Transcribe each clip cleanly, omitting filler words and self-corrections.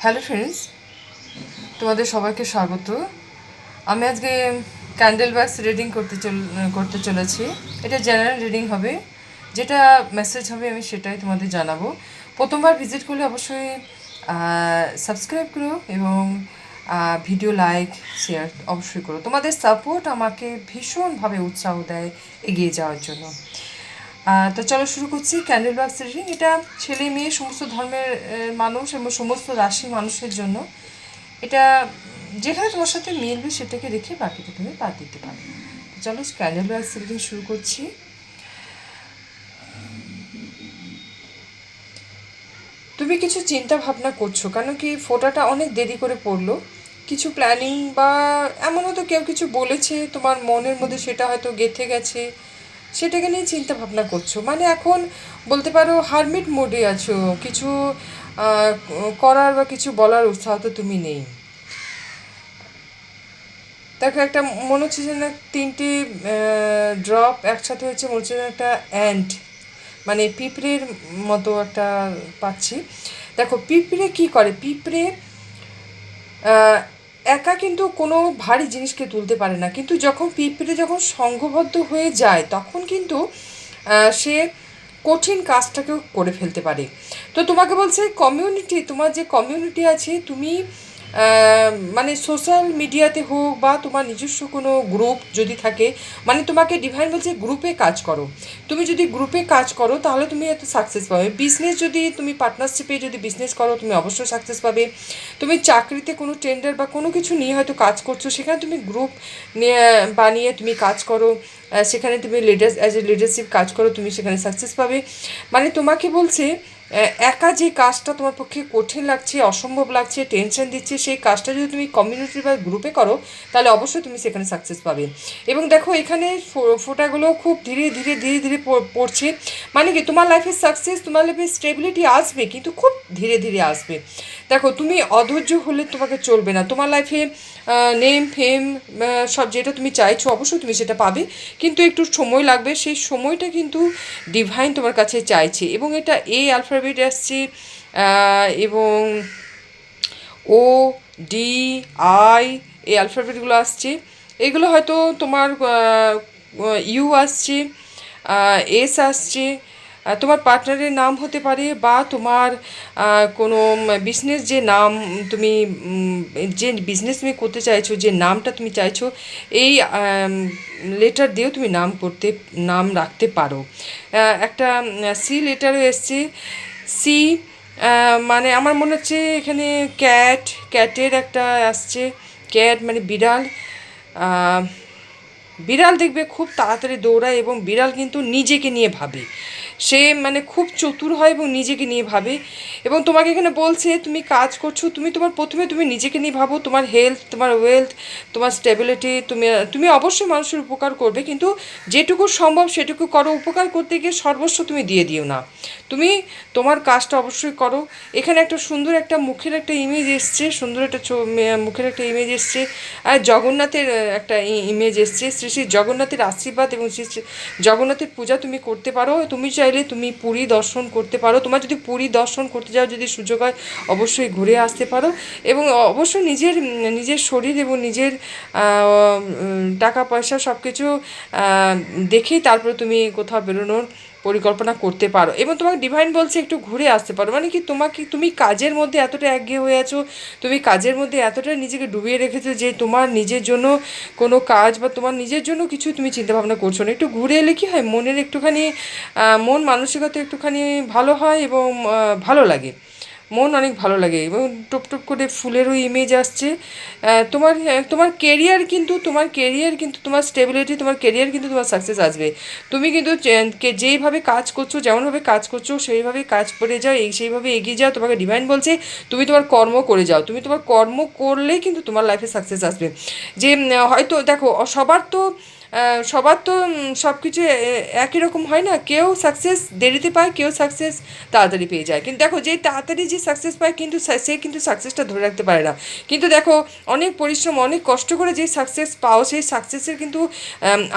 Hello friends, তোমাদের সবাইকে স্বাগত। আমি আজকে ক্যান্ডেল ওয়্যাক্স রিডিং করতে চলেছি। এটা জেনারেল রিডিং হবে, যেটা মেসেজ হবে আমি সেটাই তোমাদের জানাবো। প্রথমবার ভিজিট করলে অবশ্যই সাবস্ক্রাইব করো এবং ভিডিও লাইক শেয়ার অবশ্যই করো। তোমাদের সাপোর্ট আমাকে ভীষণভাবে উৎসাহ দেয় এগিয়ে যাওয়ার জন্য। তো চলো শুরু করছি ক্যান্ডেল ওয়্যাক্স রিডিং। এটা ছেলে মেয়ে সমস্ত ধর্মের মানুষ এবং সমস্ত রাশি মানুষের জন্য। এটা যেখানে তোমার সাথে মিলবে সেটাকে রেখে বাকিটা তুমি বাদ দিতে পারো। চলো ক্যান্ডেল ওয়্যাক্স রিডিং শুরু করছি। তুমি কিছু চিন্তা ভাবনা করছো, কেন কি ফোটাটা অনেক দেরি করে পড়লো। কিছু প্ল্যানিং বা এমন হয়তো কেউ কিছু বলেছে, তোমার মনের মধ্যে সেটা হয়তো গেঁথে গেছে, সেটাকে নিয়ে চিন্তা ভাবনা করছো। মানে এখন বলতে পারো হারমিট মোডে আছো, কিছু করার বা কিছু বলার উৎসাহ তো তুমি নেই। দেখো একটা মনে হচ্ছে যে না, তিনটে ড্রপ একসাথে হচ্ছে, মনে হচ্ছে একটা অ্যান্ট মানে পিঁপড়ের মতো একটা পাচ্ছি। দেখো পিঁপড়ে কি করে, পিঁপড়ে একা কিন্তু কোনো ভারী জিনিসকে তুলতে পারে না, কিন্তু যখন পিঁপড়ে যখন সংঘবদ্ধ হয়ে যায় তখন কিন্তু সে কঠিন কাজটাকেও করে ফেলতে পারে। তো তোমাকে বলছে কমিউনিটি, তোমার যে কমিউনিটি আছে, তুমি মানে সোশ্যাল মিডিয়াতে হোক বা তোমার নিজস্ব কোনো গ্রুপ যদি থাকে, মানে তোমাকে ডিভাইন বলছে গ্রুপে কাজ করো। তুমি যদি গ্রুপে কাজ করো তাহলে তুমি এত সাকসেস পাবে। বিজনেস যদি তুমি পার্টনারশিপে যদি বিজনেস করো তুমি অবশ্যই সাকসেস পাবে। তুমি চাকরিতে কোনো টেন্ডার বা কোনো কিছু নিয়ে হয়তো কাজ করছো, সেখানে তুমি গ্রুপ নিয়ে বানিয়ে তুমি কাজ করো, সেখানে তুমি অ্যাজ এ লিডারশিপ কাজ করো, তুমি সেখানে সাকসেস পাবে। মানে তোমাকে বলছে একা যে কাজটা তোমার পক্ষে কঠিন লাগছে, অসম্ভব লাগছে, টেনশন দিচ্ছে, সেই কাজটা যদি তুমি কমিউনিটি বা গ্রুপে করো তাহলে অবশ্যই তুমি সেখানে সাকসেস পাবে। এবং দেখো এখানে ফোটাগুলো খুব ধীরে ধীরে ধীরে ধীরে পড়ছে। মানে কি তোমার লাইফে সাকসেস, তোমার লাইফে স্টেবিলিটি আসবে, কিন্তু খুব ধীরে ধীরে আসবে। দেখো তুমি অধৈর্য হলে তোমাকে চলবে না। তোমার লাইফে নেম ফেম সব যেটা তুমি চাইছো অবশ্যই তুমি সেটা পাবে, কিন্তু একটু সময় লাগবে। সেই সময়টা কিন্তু ডিভাইন তোমার কাছে চাইছে। এবং এটা অ্যালফাবেট আসছে এবং ও ডি আই এই অ্যালফাবেটগুলো আসছে। এগুলো হয়তো তোমার ইউ আসছে, এস আসছে, তোমার পার্টনারের নাম হতে পারে, বা তোমার কোনো বিজনেস যে নাম তুমি যে বিজনেস তুমি করতে চাইছো, যে নামটা তুমি চাইছো, এই লেটার দিয়েও তুমি নাম রাখতে পারো। একটা সি লেটারও এসছে, সি মানে আমার মনে হচ্ছে এখানে ক্যাটের একটা আসছে। ক্যাট মানে বিড়াল। বিড়াল দেখবে খুব তাড়াতাড়ি দৌড়ায় এবং বিড়াল কিন্তু নিজেকে নিয়ে ভাবে, সে মানে খুব চতুর হয় এবং নিজেকে নিয়ে ভাবে। এবং তোমাকে এখানে বলছে তুমি কাজ করছো, প্রথমে তুমি নিজেকে নিয়ে ভাবো, তোমার হেলথ, তোমার ওয়েলথ, তোমার স্টেবিলিটি। তুমি অবশ্যই মানুষের উপকার করবে, কিন্তু যেটুকু সম্ভব সেটুকু করো। উপকার করতে গিয়ে সর্বস্ব তুমি দিয়ে দিও না, তুমি তোমার কাজটা অবশ্যই করো। এখানে একটা সুন্দর একটা মুখের একটা ইমেজ এসছে, সুন্দর একটা মুখের একটা ইমেজ এসছে, আর জগন্নাথের একটা ইমেজ এসছে। শ্রী শ্রী জগন্নাথের আশীর্বাদ এবং শ্রী শ্রী জগন্নাথের পূজা তুমি করতে পারো। তুমি চাইলে তুমি পুরী দর্শন করতে পারো। তোমার যদি পুরী দর্শন করতে যাও যদি সুযোগ হয় অবশ্যই ঘুরে আসতে পারো। এবং অবশ্যই নিজের শরীর এবং নিজের টাকা পয়সা সব কিছু দেখেই তারপরে তুমি কোথাও বেরোনোর পরিকল্পনা করতে পারো। এবং তোমাকে ডিভাইন বলছে একটু ঘুরে আসতে পারো। মানে কি তুমি কাজের মধ্যে এতটা একঘেয়ে হয়ে আছো, তুমি কাজের মধ্যে এতটা নিজেকে ডুবিয়ে রেখেছো যে তোমার নিজের জন্য কোনো কাজ বা তোমার নিজের জন্য কিছু তুমি চিন্তাভাবনা করছো না। একটু ঘুরে এলে কি হয়, মনের একটুখানি মন মানসিকতা একটুখানি ভালো হয় এবং ভালো লাগে, মন অনেক ভালো লাগে। এবং টুপ টুপ করে ফুলেরও ইমেজ আসছে। তোমার কেরিয়ার কিন্তু তোমার স্টেবিলিটি, তোমার কেরিয়ার কিন্তু তোমার সাকসেস আসবে। তুমি কিন্তু যেইভাবে কাজ করছো, যেমনভাবে কাজ করছো সেইভাবেই কাজ করে যাও, সেইভাবে এগিয়ে যাও। তোমাকে ডিভাইন বলছে তুমি তোমার কর্ম করে যাও। তুমি তোমার কর্ম করলেই কিন্তু তোমার লাইফে সাকসেস আসবে। যে হয়তো দেখো সবার তো সব কিছু একই রকম হয় না। কেউ সাকসেস দেরিতে পায়, কেউ সাকসেস তাড়াতাড়ি পেয়ে যায়। কিন্তু দেখো যে তাড়াতাড়ি যে সাকসেস পায়, কিন্তু সে কিন্তু সাকসেসটা ধরে রাখতে পারে না। কিন্তু দেখো, অনেক পরিশ্রম, অনেক কষ্ট করে যে সাকসেস পাও, সেই সাকসেসের কিন্তু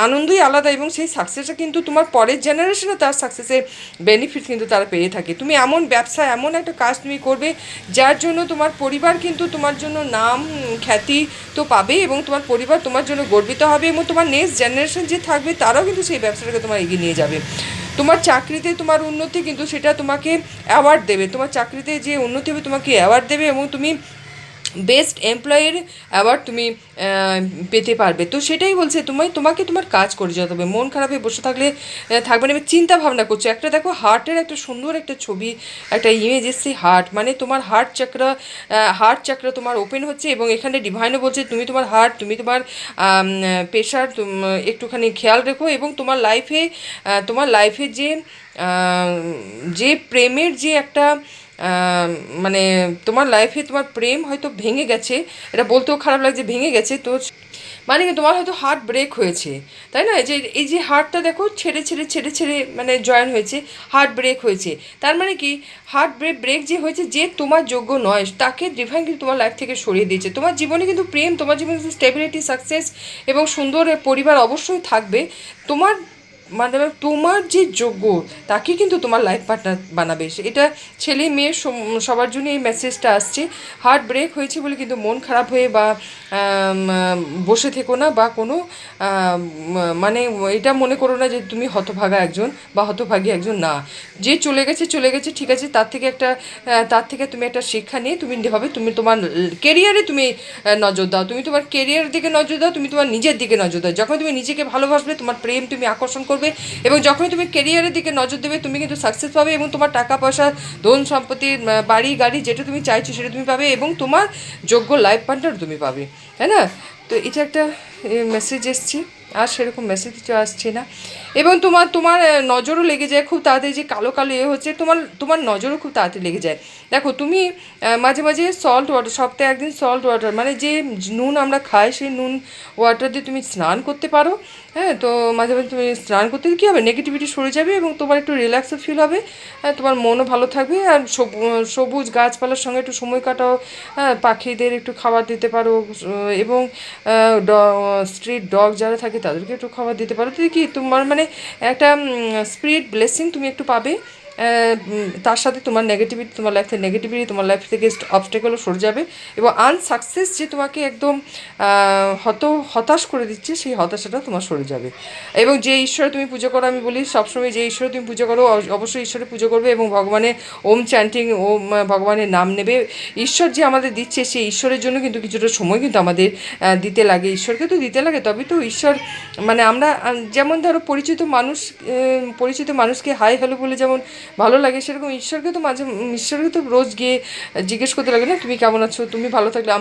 আনন্দই আলাদা, এবং সেই সাকসেসটা কিন্তু তোমার পরের জেনারেশনও তার সাকসেসের বেনিফিট কিন্তু তারা পেয়ে থাকে। তুমি এমন ব্যবসা, এমন একটা কাজ তুমি করবে যার জন্য তোমার পরিবার কিন্তু তোমার জন্য নাম খ্যাতি তো পাবে, এবং তোমার পরিবার তোমার জন্য গর্বিত হবে, এবং তোমার নেক্সট জেনারেশন যে থাকবে তারাও কিন্তু সেই ব্যবসাটাকে তোমার এগিয়ে নিয়ে যাবে। তোমার চাকরিতে তোমার উন্নতি কিন্তু সেটা তোমাকে অ্যাওয়ার্ড দেবে, তোমার চাকরিতে যে উন্নতি হবে তোমাকে অ্যাওয়ার্ড দেবে, এবং তুমি বেস্ট এমপ্লয়ের অ্যাওয়ার্ড তুমি পেতে পারবে। তো সেটাই বলছে, তোমাকে তোমার কাজ করে যেতে হবে। মন খারাপ হয়ে বসে থাকলে থাকবে না। চিন্তা ভাবনা করছো, একটা দেখো হার্টের একটা সুন্দর একটা ছবি, একটা ইমেজ এসছে, হার্ট মানে তোমার হার্ট চাকরা তোমার ওপেন হচ্ছে, এবং এখানে ডিভাইনও বলছে তুমি তোমার হার্ট, তুমি তোমার প্রেশার একটুখানি খেয়াল রেখো, এবং তোমার লাইফে যে প্রেমের যে একটা মানে তোমার লাইফে তোমার প্রেম হয়তো ভেঙে গেছে, এটা বলতেও খারাপ লাগছে, ভেঙে গেছে তো মানে কি তোমার হয়তো হার্ট ব্রেক হয়েছে, তাই না? এই যে হার্টটা দেখো ছেড়ে ছেড়ে ছেড়ে ছেড়ে মানে জয়েন হয়েছে, হার্ট ব্রেক হয়েছে। তার মানে কি হার্ট ব্রেক যে হয়েছে, যে তোমার যোগ্য নয় তাকে ডিভাইন কিন্তু তোমার লাইফ থেকে সরিয়ে দিয়েছে। তোমার জীবনে কিন্তু প্রেম, তোমার জীবনে কিন্তু স্টেবিলিটি, সাকসেস এবং সুন্দর পরিবার অবশ্যই থাকবে। তোমার মানে তোমার যে যোগ্য তাকে কিন্তু তোমার লাইফ পার্টনার বানাবে। এটা ছেলে মেয়ে সবার জন্য এই মেসেজটা আসছে। হার্ট ব্রেক হয়েছে বলে কিন্তু মন খারাপ হয়ে বা বসে থেকো না, বা কোনো মানে এটা মনে করো না যে তুমি হতভাগা একজন বা হতভাগী একজন, না। যে চলে গেছে চলে গেছে, ঠিক আছে, তার থেকে তুমি একটা শিক্ষা নিয়ে তুমি তোমার কেরিয়ারে তুমি নজর দাও, তুমি তোমার কেরিয়ারের দিকে নজর দাও, তুমি তোমার নিজের দিকে নজর দাও। যখন তুমি নিজেকে ভালোবাসবে, তোমার প্রেম তুমি আকর্ষণ করবে, এবং যখনই তুমি কেরিয়ারের দিকে নজর দেবে তুমি কিন্তু সাকসেস পাবে, এবং তোমার টাকা পয়সা, ধন সম্পত্তি, বাড়ি গাড়ি যেটা তুমি চাইছো সেটা তুমি পাবে, এবং তোমার যোগ্য লাইফ পার্টনার তুমি পাবে, তাই না? তো এটা একটা মেসেজ এসছে, আর সেরকম মেসেজ কিছু আসছে না। এবং তোমার নজরও লেগে যায় খুব তাড়াতাড়ি, যে কালো কালো হচ্ছে, তোমার নজরও খুব তাড়াতাড়ি লেগে যায়। দেখো তুমি মাঝে মাঝে সল্ট ওয়াটার, সপ্তাহে একদিন সল্ট ওয়াটার মানে যে নুন আমরা খাই, সেই নুন ওয়াটার দিয়ে তুমি স্নান করতে পারো। হ্যাঁ, তো মাঝে মাঝে তুমি স্নান করতে কী হবে, নেগেটিভিটি সরে যাবে, এবং তোমার একটু রিল্যাক্সও ফিল হবে। হ্যাঁ, তোমার মনও ভালো থাকবে, আর সবুজ গাছপালার সঙ্গে একটু সময় কাটাও। হ্যাঁ, পাখিদের একটু খাবার দিতে পারো, এবং স্ট্রিট ডগ যারা থাকে তাদেরকে একটু খাবার দিতে পারো। তো কি তোমার মানে একটা স্পিরিট ব্লেসিং তুমি একটু পাবে। তার সাথে তোমার নেগেটিভিটি, তোমার লাইফ থেকে অবস্টেকলও সরে যাবে, এবং আনসাকসেস যে তোমাকে একদম হতাশ করে দিচ্ছে, সেই হতাশাটা তোমার সরে যাবে। এবং যে ঈশ্বরে তুমি পুজো করো, আমি বলি সবসময় যে ঈশ্বরে তুমি পুজো করো, অবশ্যই ঈশ্বরে পুজো করবে, এবং ভগবানের ওম চ্যান্টিং, ওম ভগবানের নাম নেবে। ঈশ্বর যে আমাদের দিচ্ছে, সেই ঈশ্বরের জন্য কিন্তু কিছুটা সময় কিন্তু আমাদের দিতে লাগে, ঈশ্বরকে তো দিতে লাগে, তবে তো ঈশ্বর মানে আমরা যেমন ধরো পরিচিত মানুষকে হাই হ্যালো বলে যেমন ভালো লাগে, সেরকম ঈশ্বরকে তো রোজ গিয়ে জিজ্ঞেস করতে লাগে না, তুমি কেমন আছো, তুমি ভালো থাকলে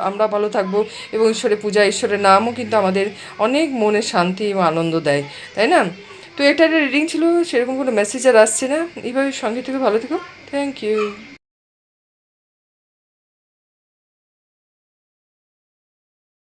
আমরা ভালো থাকবো। এবং ঈশ্বরের পূজা, ঈশ্বরের নামও কিন্তু আমাদের অনেক মনে শান্তি এবং আনন্দ দেয়, তাই না? তো এটা একটা রিডিং ছিল, সেরকম কোনো মেসেজ আর আসছে না। এইভাবে সঙ্গে থেকে ভালো থেকো। Thank you.